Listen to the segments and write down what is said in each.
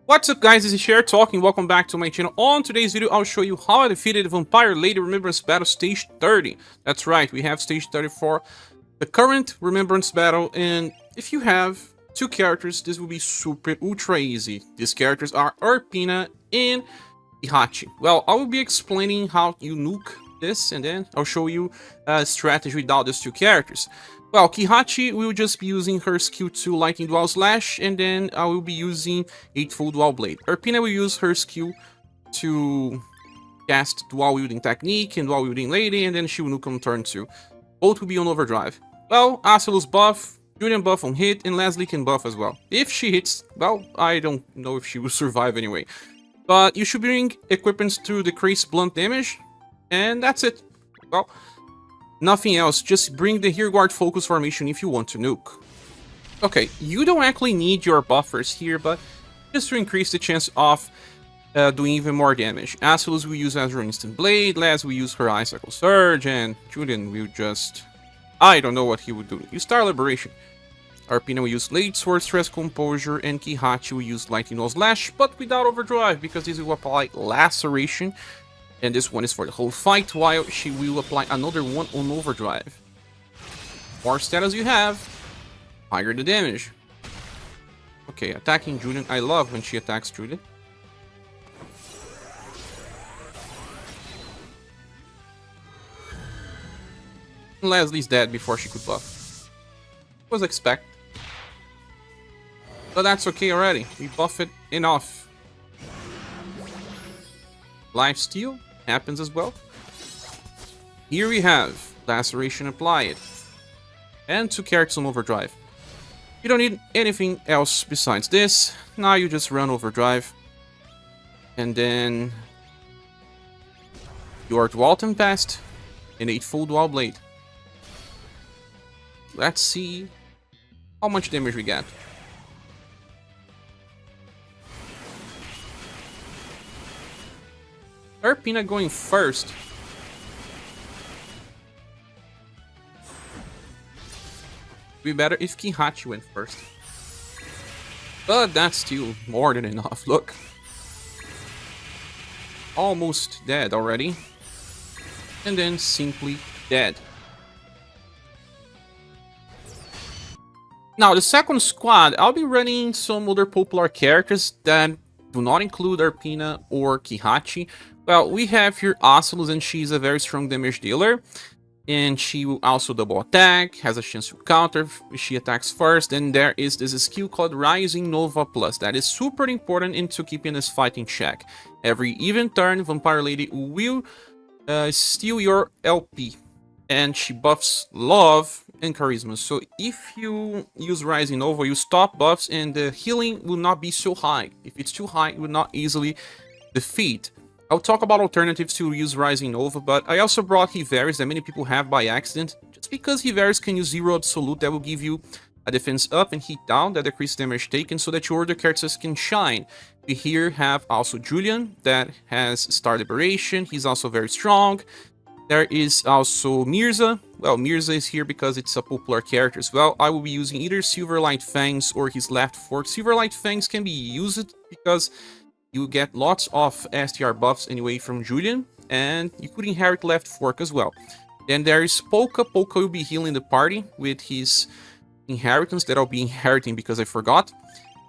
What's up guys, this is Scher talking, welcome back to my channel. On today's video, I'll show you how I defeated Vampire Lady Remembrance Battle Stage 30. That's right, we have Stage 30 for the current Remembrance Battle, and if you have two characters, this will be super ultra easy. These characters are Urpina and Kihachi. Well, I will be explaining how you nuke this, and then I'll show you a strategy without these two characters. Well, Kihachi will just be using her skill 2 Lightning Dual Slash, and then I will be using 8-fold Dual Blade. Urpina will use her skill to cast Dual Wielding Technique and Dual Wielding Lady, and then she will nuke on turn 2. Both will be on overdrive. Well, Asellus buff, Julian buff on hit, and Leslie can buff as well. If she hits, well, I don't know if she will survive anyway. But you should bring equipments to decrease blunt damage, and that's it. Well, nothing else, just bring the rearguard focus formation if you want to nuke. Okay, you don't actually need your buffers here, but just to increase the chance of doing even more damage. Asellus will use Azure Instant Blade, Les will use her Icicle Surge, and Julian will just... I don't know what he would do. Use Star Liberation. Urpina will use Late Sword, Stress Composure, and Kihachi will use Lightning Dual Slash, but without Overdrive, because this will apply Laceration. And this one is for the whole fight, while she will apply another one on overdrive. More status you have, higher the damage. Okay, attacking Julian. I love when she attacks Julian. Leslie's dead before she could buff. Was expect. But that's okay already. We buff it enough. Lifesteal happens as well. Here we have Laceration applied. And 2 characters on overdrive. You don't need anything else besides this. Now you just run overdrive. And then your Dual Tempest and 8-fold Dual Blade. Let's see how much damage we get. Urpina going first. It'd be better if Kihachi went first. But that's still more than enough. Look. Almost dead already. And then simply dead. Now, the second squad, I'll be running some other popular characters that do not include Urpina or Kihachi. Well, we have here Asellus, and she's a very strong damage dealer. And she will also double attack, has a chance to counter if she attacks first. And there is this skill called Rising Nova Plus. That is super important into keeping this fight in check. Every even turn, Vampire Lady will steal your LP. And she buffs Love and Charisma. So if you use Rising Nova, you stop buffs and the healing will not be so high. If it's too high, it will not easily defeat. I'll talk about alternatives to use Rising Nova, but I also brought Hiveris that many people have by accident, just because Hiveris can use Zero Absolute that will give you a defense up and hit down that decreases damage taken so that your other characters can shine. We here have also Julian that has Star Liberation, he's also very strong. There is also Mirza. Well, Mirza is here because it's a popular character as well. I will be using either Silverlight Fangs or his left fork. Silverlight Fangs can be used because you get lots of STR buffs anyway from Julian, and you could inherit left fork as well. Then there is Polka. Polka will be healing the party with his inheritance that I'll be inheriting because I forgot.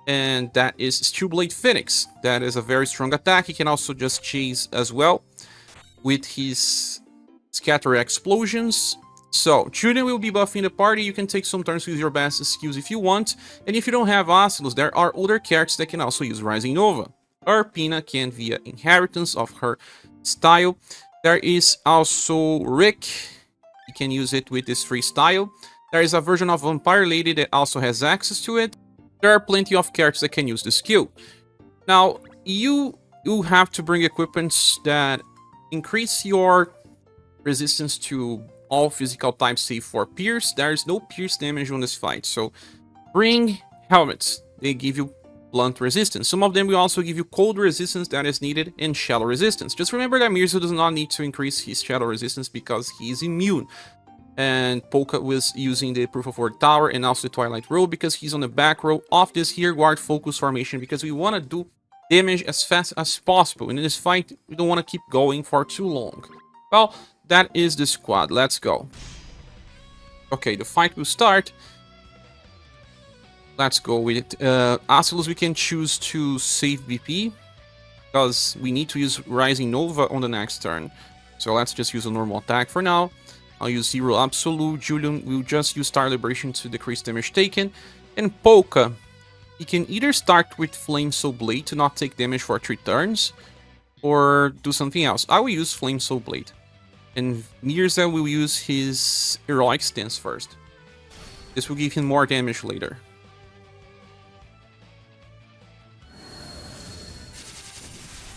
And that is Steelblade Phoenix. That is a very strong attack. He can also just chase as well with his Scatter Explosions. So, Julian will be buffing the party. You can take some turns with your best skills if you want. And if you don't have Asellus, there are other characters that can also use Rising Nova. Urpina can via inheritance of her style. There is also Rick. You can use it with this free style. There is a version of Vampire Lady that also has access to it. There are plenty of characters that can use the skill. Now, you have to bring equipments that increase your resistance to all physical types save for pierce. There is no pierce damage on this fight, so bring helmets. They give you blunt resistance. Some of them will also give you cold resistance that is needed and shadow resistance. Just remember that Mirza does not need to increase his shadow resistance because he is immune. And Polka was using the Proof of Work Tower and also the Twilight Row because he's on the back row of this here guard focus formation, because we want to do damage as fast as possible. In this fight, we don't want to keep going for too long. Well, that is the squad. Let's go. Okay, the fight will start. Let's go with it. Asellus, we can choose to save BP, because we need to use Rising Nova on the next turn. So let's just use a normal attack for now. I'll use Zero Absolute. Julian will just use Star Liberation to decrease damage taken. And Polka, he can either start with Flame Soul Blade to not take damage for 3 turns, or do something else. I will use Flame Soul Blade. And Mirza will use his Heroic Stance first. This will give him more damage later.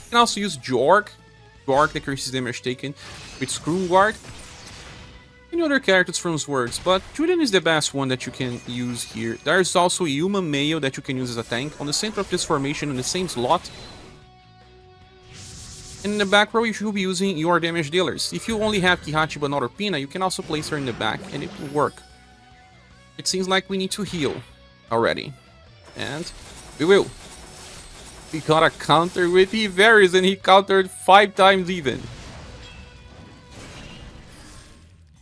You can also use Jorg. Jorg decreases damage taken with Scroom Guard. Any other characters from Swords, but Julian is the best one that you can use here. There's also Yuma Mayo that you can use as a tank on the center of this formation in the same slot. And in the back row, you should be using your damage dealers. If you only have Kihachi but not Urpina, you can also place her in the back, and it will work. It seems like we need to heal already. And we will. We got a counter with UniverSe, and he countered 5 times even.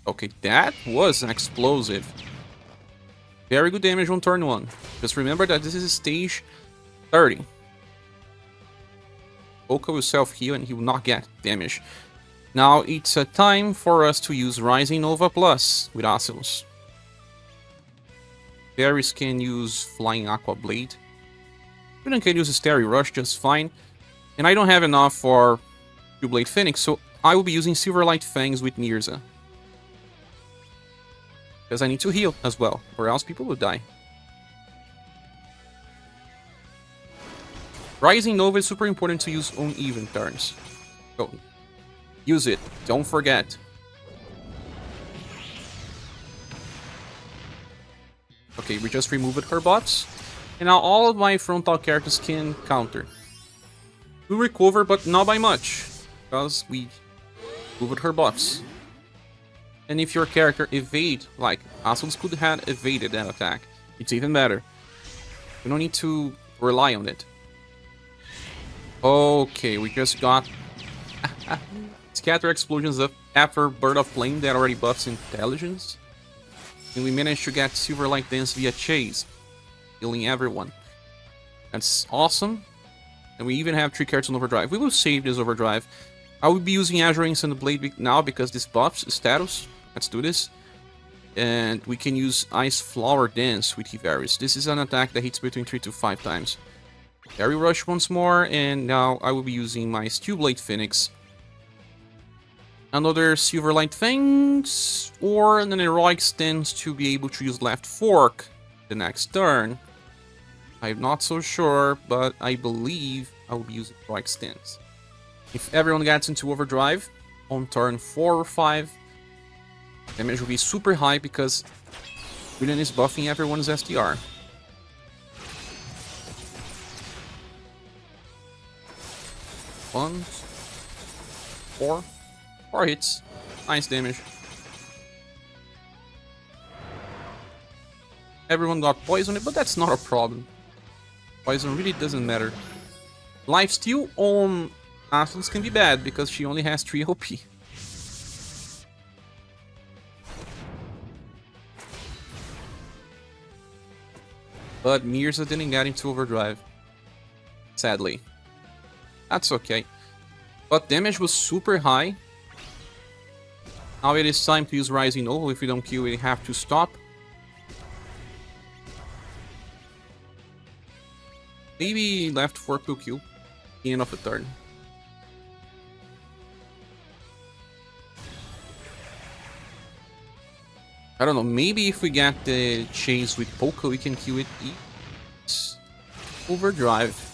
Okay, that was explosive. Very good damage on turn 1. Just remember that this is stage 30. Polka will self-heal and he will not get damage. Now it's a time for us to use Rising Nova Plus with Asellus. Varys can use Flying Aqua Blade. Julian can use a Starry Rush just fine. And I don't have enough for Blade Phoenix, so I will be using Silverlight Fangs with Mirza. Because I need to heal as well, or else people will die. Rising Nova is super important to use on even turns. So, use it, don't forget. Okay, we just removed her buffs. And now all of my frontal characters can counter. We recover, but not by much, because we removed her buffs. And if your character evade, like Asellus could have evaded that attack, it's even better. You don't need to rely on it. Okay, we just got Scatter Explosions after Bird of Flame that already buffs Intelligence. And we managed to get Silverlight Dance via Chase, healing everyone. That's awesome. And we even have 3 cards on Overdrive. We will save this Overdrive. I will be using Azure Instant Blade now because this buffs status. Let's do this. And we can use Ice Flower Dance with UniverSe. This is an attack that hits between 3 to 5 times. Fairy Rush once more, and now I will be using my Steel Blade Phoenix. Another Silverlight Fangs, or an Heroic Stance to be able to use Left Fork the next turn. I'm not so sure, but I believe I will be using Heroic Stance. If everyone gets into Overdrive on turn 4 or 5, damage will be super high because Julian is buffing everyone's SDR. One, 4 hits. Nice damage. Everyone got poisoned, but that's not a problem. Poison really doesn't matter. Lifesteal on Asellus can be bad because she only has 3 OP. But Mirza didn't get into Overdrive. Sadly. That's okay. But damage was super high. Now it is time to use Rising Nova. If we don't kill, we have to stop. Maybe Left Fork will kill. The end of the turn. I don't know, maybe if we get the chase with Polka, we can kill it. Overdrive.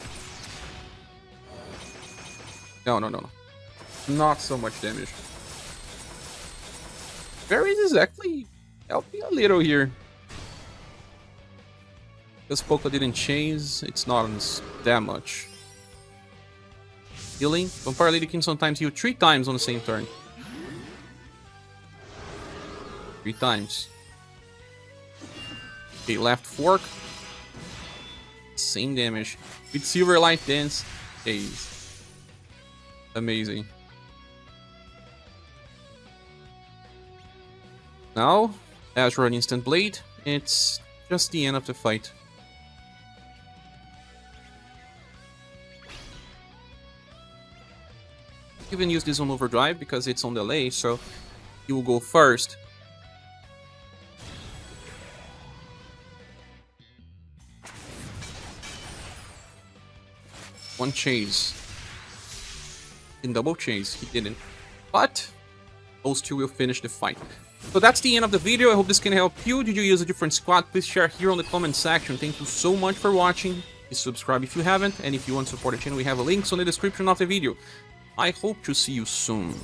No. Not so much damage. Varys is actually helping a little here. Because Polka didn't chase, it's not that much. Healing. Vampire Lady can sometimes heal 3 times on the same turn. 3 times. Okay, Left Fork. Same damage. With Silverlight Dance, Jeez. Amazing. Now, Azure an instant blade. It's just the end of the fight. Even use this on overdrive because it's on delay, so you will go first. One chase. In double chase, he didn't. But those two will finish the fight. So that's the end of the video. I hope this can help you. Did you use a different squad? Please share here on the comment section. Thank you so much for watching. Please subscribe if you haven't, and if you want to support the channel, we have links on the description of the video. I hope to see you soon.